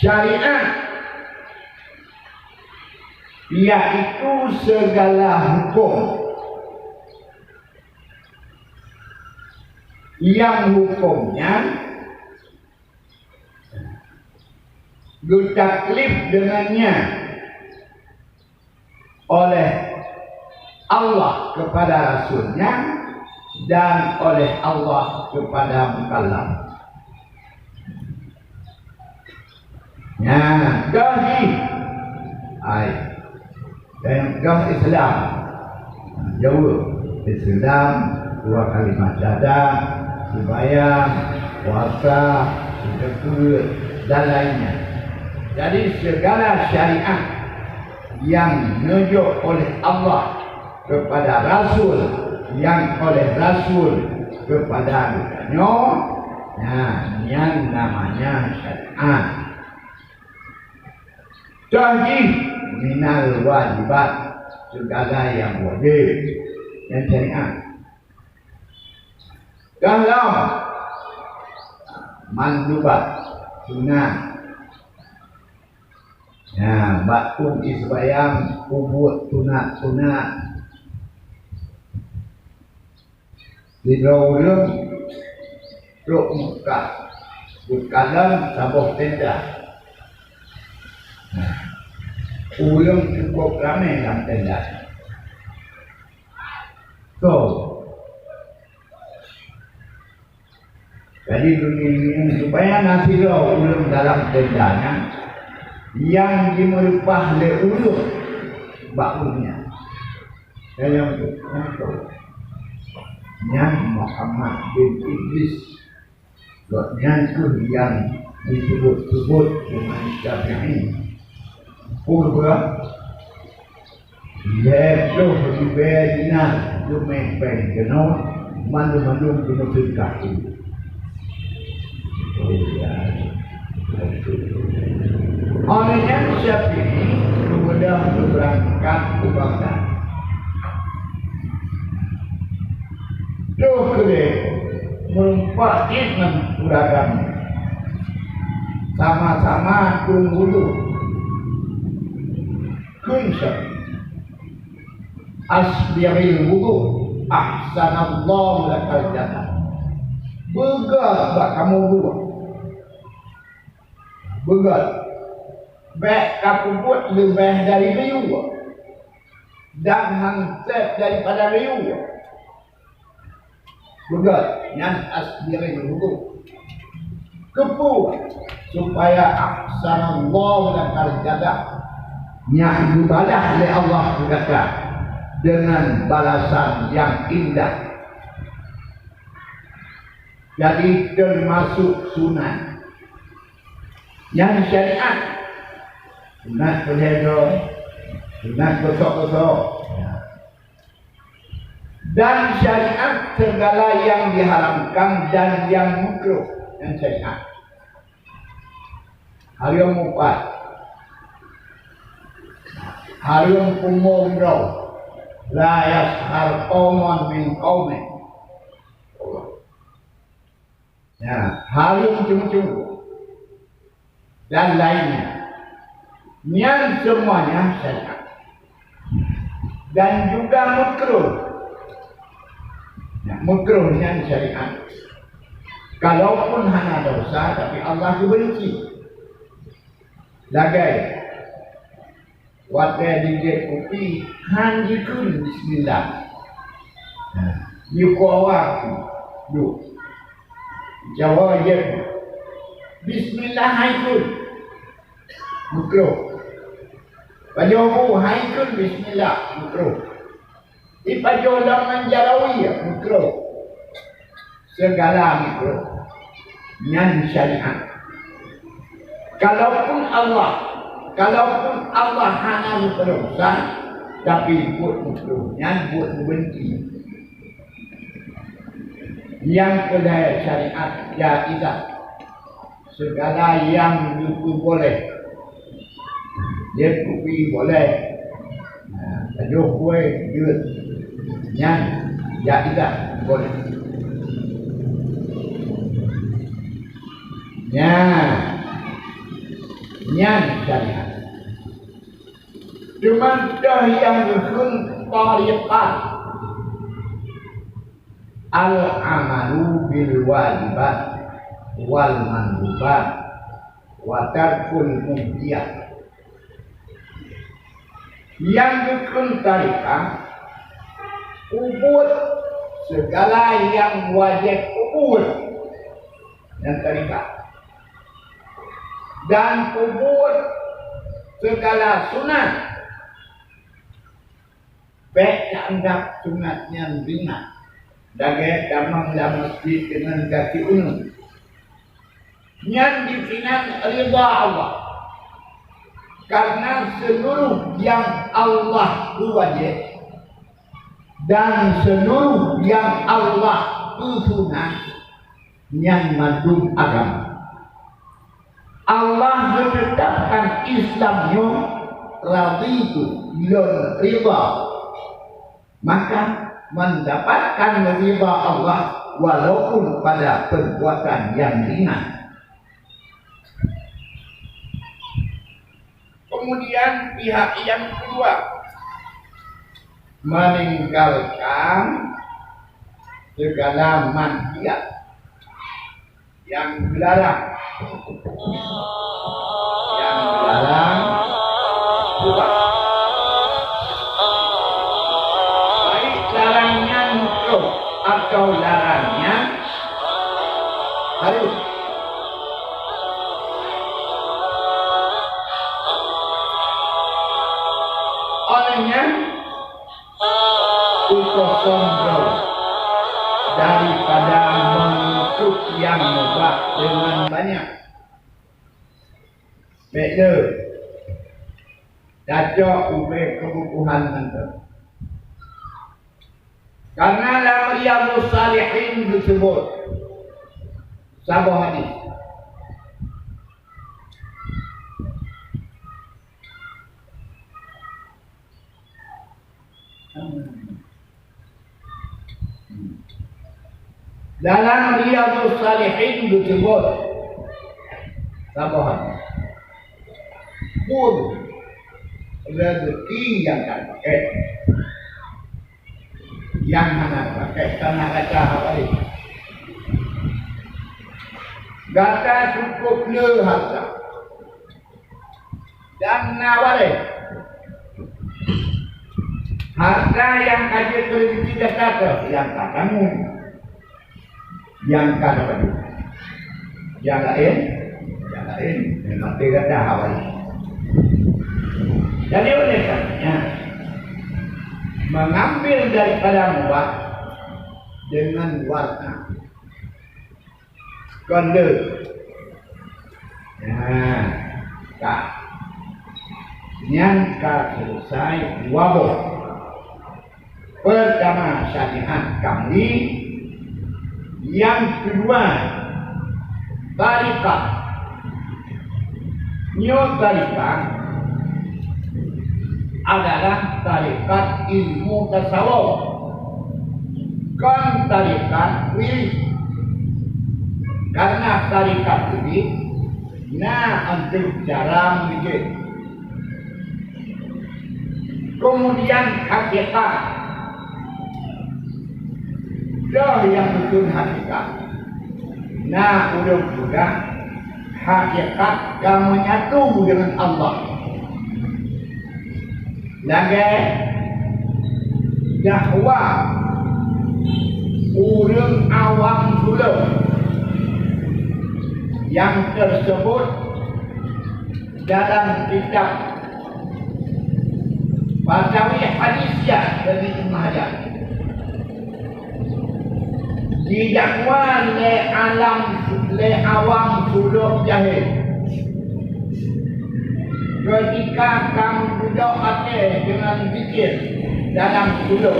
Syariat iaitu segala hukum yang hukumnya ditaklif dengannya oleh Allah kepada Rasulnya dan oleh Allah kepada mukallaf. Gaji dan Islam jauh Islam, dua kalimat syahadat, sembahyang, puasa, sedekah dan lainnya. Jadi segala syariat yang menunjuk oleh Allah kepada Rasul, yang oleh Rasul kepada yang namanya syariat. Tahjid minal wajibat, segala yang wajib dan syariat. Kalau mandubat sunat, batu isbayang, kubut sunat-sunat, dirawulang, truk muka, bukalan, sabuh tenda. Ulang cukup ramai dalam tenda. So, jadi supaya nanti ulang dalam tendanya yang dimerupah oleh ulang bakunya. Yang Muhammad bin Idris, yang disebut-sebut dengan Syafi'i. Purba lepas diberikan lumempen kenal malu-malu penutup kaki. Olehnya Syafi'i kemudian berangkat ke Baghdad. Dokter merumpat dengan beragam, sama-sama tunggu kunsyaf asbi'il wudu ahsanallahu lakal jannah. Begal bak kamu buat begal baik kamu buat lebih dari riu dan hansep daripada riu. Begal yang asbi'il wudu kepu supaya ahsanallahu lakal jannah, yang ibadah oleh Allah berkata dengan balasan yang indah. Jadi termasuk sunat yang syariat, sunat berhijrah, sunat gosok-gosok, dan syariat segala yang diharamkan dan yang makruh dan syariat. Hal yang empat, Harum umumroh la yashar qawman min qawmin. Harum cuma-cuma dan lainnya, yang semuanya syariat dan juga makruh. Makruhnya syariat. Kalaupun hanya dosa tapi Allah benci. Lagai wadah digit kopi hanjikun bismillah. Yuko awak yuk Jawa je bismillah haikun makruh. Pajomu haikun bismillah makruh. Ipajolam manjarawi makruh. Segala makruh yang syariat. Kalaupun Allah hanya berdosa, tapi buat makruhnya buat benci. Yang kedua syariat jaizah, segala yang itu boleh. Dia kopi boleh, tajuh kue juga, yang jaizah boleh. Nyan syariat. Cuma dah yang dikun tariqat al-amalu bil wajibat wal mandubat wa tarkul mubdiyah. Yang dikun tariqat ubud segala yang wajib ubud dan tariqat, dan ubud segala sunat. Baik anggap sunatnya ringan, dagai damang dalam masjid dengan kaki unung, yang dipinan rida Allah, karena seluruh yang Allah wajib dan seluruh yang Allah sunat yang mandum agama. Allah menetapkan Islamnya raditu lon rida, maka mendapatkan ridha Allah walaupun pada perbuatan yang ringan. Kemudian pihak yang kedua meninggalkan segala maksiat yang dilarang, buat atau larangnya harus. Olehnya untuk sombong daripada mengikut yang mubah dengan banyak. Beda dacok ubah kebutuhan nanti. Karena dalam Riyadhus Shalihin disebut sebuah hadis. Dalam Riyadhus Shalihin disebut sebuah hadis. Pun rezeki yang tak pakai, yang mana pakai tanah kaca awal, gata cukup le harta dan nawale harta yang ada rezeki kata yang katamu, yang kata baju, yang lain memang tidak ada awal. Jadi oleh karenanya mengambil daripada mubah dengan warna konde, kak yang selesai wabah pertama syariat kami, yang kedua tarikat. Nyo tarikat adalah tarikat ilmu tasawuf, kan tarikat wirid. Karena tarikat wirid untuk cara memikir. Kemudian hakikat, dah yang betul hakikat. Udah juga hakikat yang menyatu dengan Allah. Lagi dakwah orang awam dulu yang tersebut dalam kitab Batawi Hadisiyah dari Ibn Hajar didakwa le awam dulu jahil. Ketika kamu duduk hati dengan zikir dalam duduk,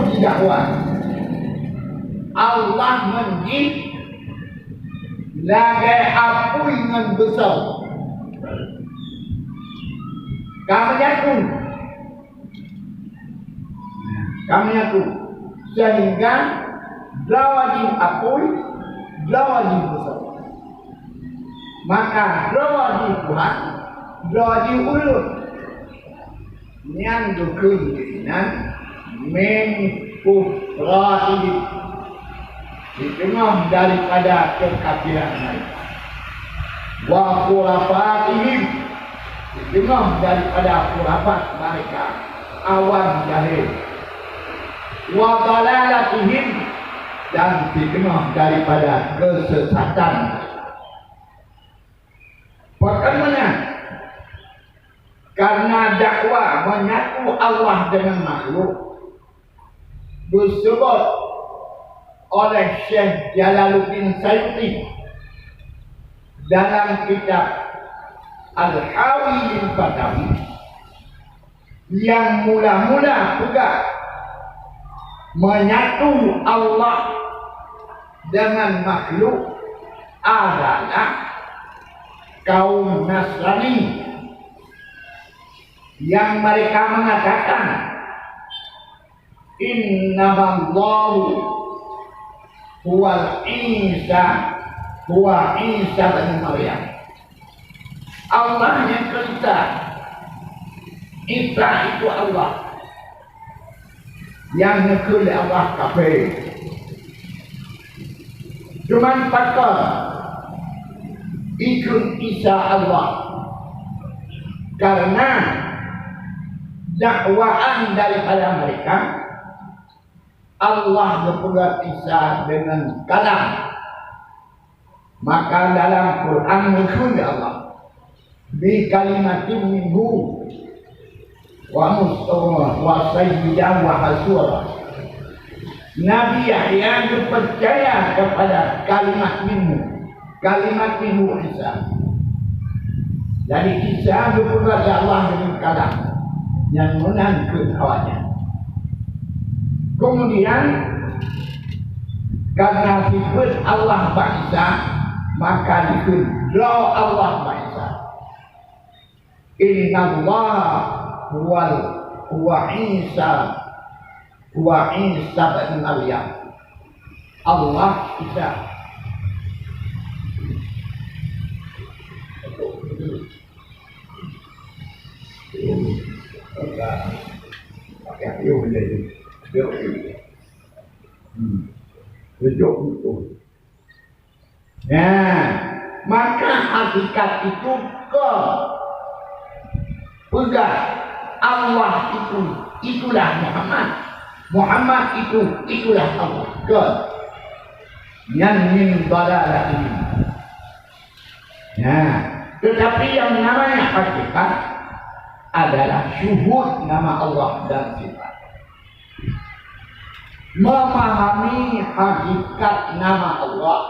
didakwa Allah menjid lagi apa dengan besar. Kamu yakin sehingga wajib apui, wajib besar. maka doa di Tuhan, doa di ulut yang kemungkinan mengkufrati di tengah daripada kekafiran mereka, wa khurafatihim, di tengah daripada khurafat mereka, awam jahil, wa dalalatihim, dan di tengah daripada kesesatan. Bagaimana? Karena dakwah menyatu Allah dengan makhluk disebut oleh Syekh Jalaluddin Sayuti dalam kitab Al-Hawi Al-Fatawi, yang mula-mula juga menyatu Allah dengan makhluk adalah kaum Nasrani, yang mereka mengatakan innamallahu huwa Isa bin Maryam. Allah yang Isa itu Allah, yang nekul Allah kafir. Cuman pakar ikut Isa Allah karena dakwaan daripada mereka Allah berpegang Isa dengan kalam. Maka dalam Quran muncul Allah bi kalimatin minhu wa mustawa wa sayyidan wa hasura. Nabi Yahya percaya kepada kalimat minhu Isa. Jadi Isa berpegang Allah dengan kalam yang menangkut awalnya. Kemudian karena sifat Allah Ba'isa, maka disebut doa Allah Ba'isa. Inna Allah huwa Isa bin Maryam. Allah Isa. Pakai ayuh lagi. Tunjuk itu. Nah, maka hakikat itu pegang Allah itulah Muhammad. Muhammad itulah Allah. Yang min dalalah ini. Nah, tetapi yang namanya hakikat adalah syuhud nama Allah dan sifat. Memahami hakikat nama Allah,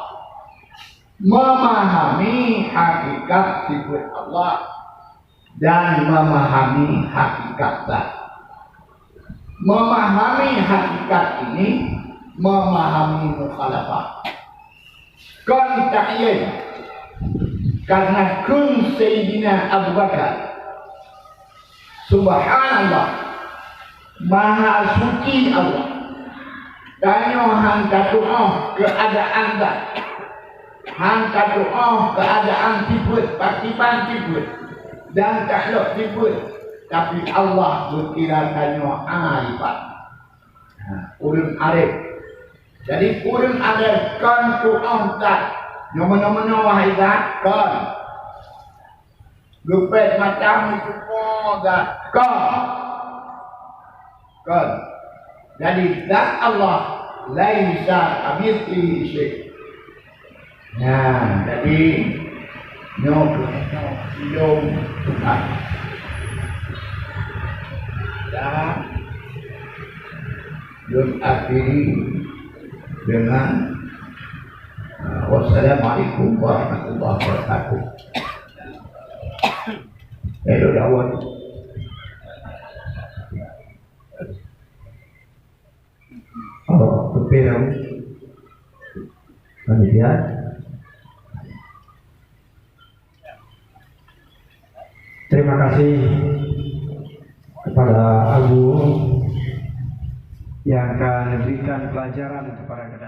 memahami hakikat sifat Allah, dan memahami hakikat zat. Memahami hakikat ini memahami mukhalafah. Kan ta'yin karena kun Sayyidina Abu Bakar subhanallah, maha suci Allah. Tanya hangka doa keadaan zat, hangka doa keadaan sifat, pasipan sifat dan takhluk sifat. Tapi Allah berkira tanya arifat. Urun arif. Jadi urun arif kan doa zat. Nama-nama wahai zat kan. Gupet macam itu zat kan. Jadi zat Allah laisa kamitslihi syai'. Nah, jadi belum Tuhan. Dan belum akhiri dengan wassalamualaikum warahmatullahi wabarakatuh. Hello dawan. Keperam panitia. Terima kasih kepada Abu yang akan memberikan pelajaran kepada kita.